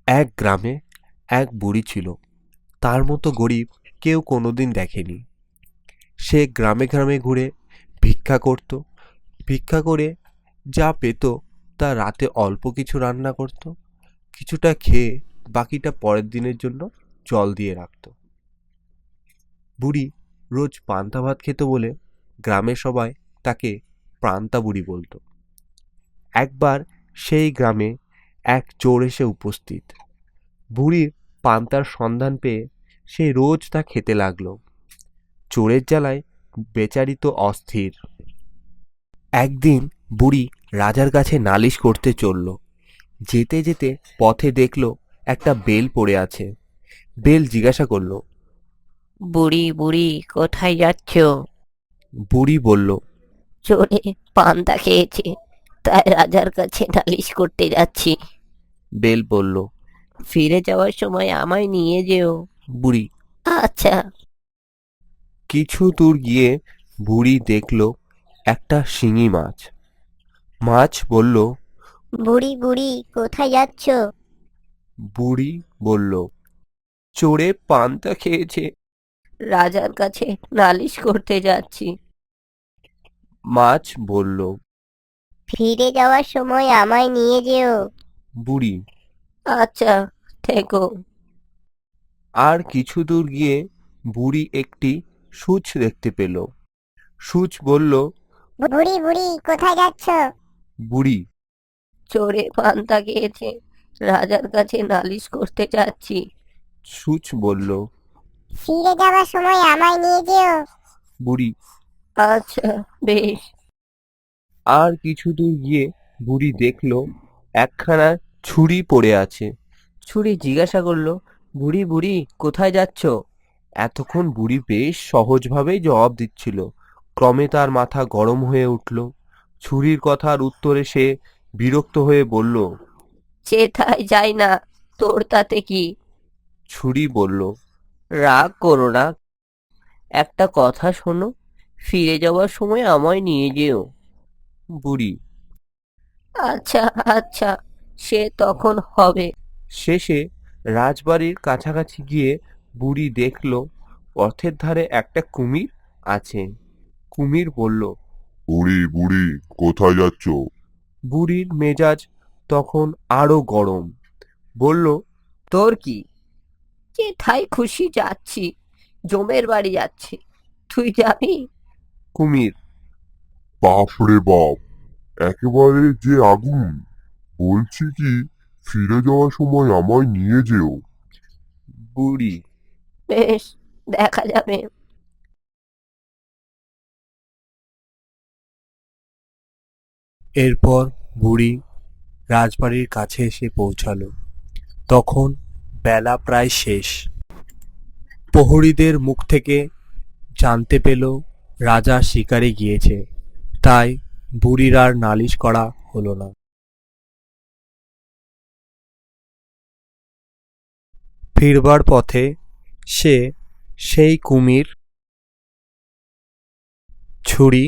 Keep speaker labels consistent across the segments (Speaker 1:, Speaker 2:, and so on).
Speaker 1: এক গ্রামে এক বুড়ি ছিল। তার মতো গরিব কেউ কোনোদিন দেখেনি। সে গ্রামে গ্রামে ঘুরে ভিক্ষা করত। ভিক্ষা করে যা পেত তা রাতে অল্প কিছু রান্না করত, কিছুটা খেয়ে বাকিটা পরের দিনের জন্য জল দিয়ে রাখত। বুড়ি রোজ পান্তা ভাত খেত বলে গ্রামের সবাই তাকে প্রান্তা বুড়ি বলতো। একবার সেই গ্রামে এক চোর এসে উপস্থিত। বুড়ির পান্তার সন্ধান পেয়ে সে রোজ তা খেতে লাগলো। চোরের জ্বালায় বেচারি তো অস্থির। একদিন বুড়ি রাজার কাছে নালিশ করতে চলল। যেতে যেতে পথে দেখলো একটা বেল পড়ে আছে। বেল জিজ্ঞাসা করলো।
Speaker 2: বুড়ি বুড়ি কোথায় যাচ্ছ?
Speaker 1: বুড়ি বলল,
Speaker 2: চোরে পান্তা খেয়েছে, তাই রাজার কাছে নালিশ করতে যাচ্ছি।
Speaker 1: বেল বলল।
Speaker 2: ফিরে যাওয়ার সময় আমায় নিয়ে যেও।
Speaker 1: বুড়ি
Speaker 2: আচ্ছা।
Speaker 1: কিছু দূর গিয়ে বুড়ি দেখলো একটা শিঙি মাছ। মাছ বলল।
Speaker 3: বুড়ি বুড়ি কোথায় যাচ্ছ?
Speaker 1: বুড়ি বলল, চোরে পান্তা খেয়েছে।
Speaker 2: রাজার কাছে নালিশ করতে যাচ্ছি।
Speaker 1: মাছ বলল।
Speaker 3: ফিরে যাওয়ার সময় আমায় নিয়ে যেও।
Speaker 1: বুড়ি
Speaker 2: আচ্ছা, থেকো।
Speaker 1: আর কিছু দূর গিয়ে বুড়ি একটি সূচ দেখতে পেল। সূচ বলল।
Speaker 3: বুড়ি বুড়ি কোথায় যাচ্ছ?
Speaker 1: বুড়ি
Speaker 2: চোরে পান্তা খেয়েছে, রাজার কাছে নালিশ করতে যাচ্ছি।
Speaker 1: সূচ বলল।
Speaker 3: ফিরে যাওয়ার সময় আমায় নিয়ে যেও।
Speaker 1: বুড়ি
Speaker 2: আচ্ছা, বেশ।
Speaker 1: আর কিছু দূর গিয়ে বুড়ি দেখলো একখানা ছুরি পড়ে আছে। ছুরি জিজ্ঞাসা করলো, বুড়ি বুড়ি কোথায় যাচ্ছ? এতক্ষণ বুড়ি বেশ সহজভাবেই জবাব দিচ্ছিল। ক্রমে তার মাথা গরম হয়ে উঠল। ছুরির কথার উত্তরে সে বিরক্ত হয়ে বলল।
Speaker 2: চেতাই যাই না, তোর তাতে কি?
Speaker 1: ছুরি বলল।
Speaker 2: রাগ করো না, একটা কথা শোনো, ফিরে যাওয়ার সময় আমায় নিয়ে যেও।
Speaker 1: বুড়ি
Speaker 2: আচ্ছা আচ্ছা, সে তখন হবে।
Speaker 1: শেষে রাজবাড়ির কাছাকাছি গিয়ে বুড়ি দেখলো পথের ধারে একটা কুমির আছে। কুমির বলল।
Speaker 4: বুড়ি বুড়ি কোথায় যাচ্ছ?
Speaker 1: বুড়ির মেজাজ তখন আরো গরম। বলল,
Speaker 2: তোর কি? যেথায় খুশি যাচ্ছি, জমের বাড়ি যাচ্ছি, তুই যাবি?
Speaker 1: কুমির
Speaker 4: বাপ রে বাপ, একেবারে যে আগুন! বলছি কি, ফিরে যাওয়ার সময় আমায় নিয়ে যেও।
Speaker 1: বুড়ি
Speaker 2: বেশ, দেখা যাবে।
Speaker 1: এরপর বুড়ি রাজবাড়ির কাছে এসে পৌঁছালো। তখন বেলা প্রায় শেষ। প্রহরীদের মুখ থেকে জানতে পেল রাজা শিকারে গিয়েছে, তাই বুড়ির আর নালিশ করা হলো না। ফিরবার পথে সে সেই কুমির, ছুরি,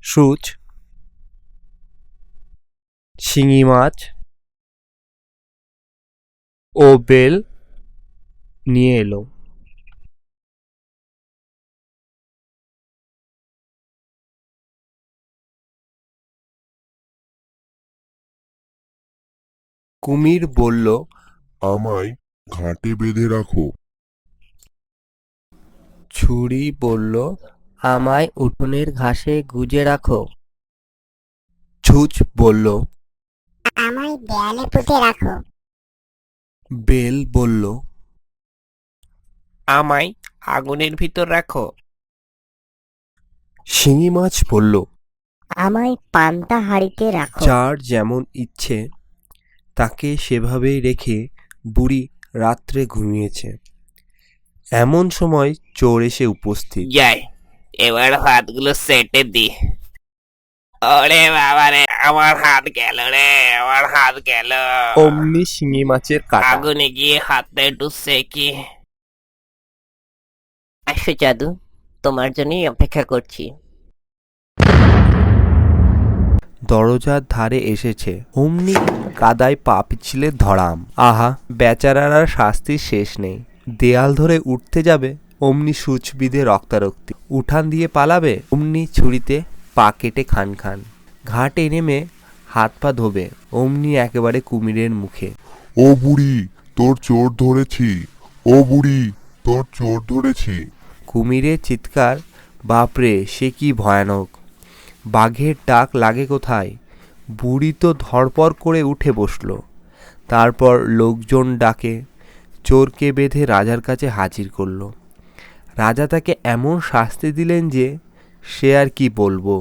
Speaker 1: সূচ, শিঙি মাছ ও বেল নিয়ে এলো। কুমির বলল,
Speaker 4: আমায় ঘাটে বেঁধে রাখো।
Speaker 1: ছুরি বলল,
Speaker 2: আমায় উঠোনের ঘাসে গুজে রাখো।
Speaker 1: ছুঁচ বলল,
Speaker 3: আমায় দেয়ালে পুঁতে রাখো।
Speaker 1: বেল বলল,
Speaker 2: আমায় আগুনের ভিতর রাখো।
Speaker 1: শিঙি মাছ বলল।
Speaker 3: আমায় পান্তা হাঁড়িতে রাখো।
Speaker 1: যার যেমন ইচ্ছে তাকে সেভাবেই রেখে বুড়ি রাত্রে ঘুমিয়েছে। এমন সময় চোর এসে উপস্থিত।
Speaker 5: যাই, এবার হাতগুলো সেটে দি। ওরে বাবা রে, আমার হাত গেল রে, আমার হাত গেল।
Speaker 1: অমনি শিঙি মাছের কাটা।
Speaker 5: আগুনে গিয়ে হাতটা একটু সেকি।
Speaker 2: আসো জাদু, তোমার জন্যই অপেক্ষা করছি।
Speaker 1: দরজার ধারে এসেছে অমনি কাদায় পা পিছলে ধরাম। আহা, বেচারার আর শাস্তির শেষ নেই। দেয়াল ধরে উঠতে যাবে অমনি সূচ বিঁধে রক্তারক্তি, উঠান দিয়ে পালাবে অমনি ছুরিতে পা কেটে খান খান, ঘাটে নেমে হাত পা ধোবে অমনি একেবারে কুমিরের মুখে।
Speaker 4: ও বুড়ি, তোর চোর ধরেছি। ও বুড়ি, তোর চোর ধরেছি।
Speaker 1: কুমিরের চিৎকার, বাপরে সে কি ভয়ানক! বাঘের ডাক লাগে কোথায়! বুড়ি তো ধড়পড় করে উঠে বসল। তারপর লোকজন ডাকে চোরকে বেঁধে রাজার কাছে হাজির করল। রাজা তাকে এমন শাস্তি দিলেন যে সে আর কি বলবো।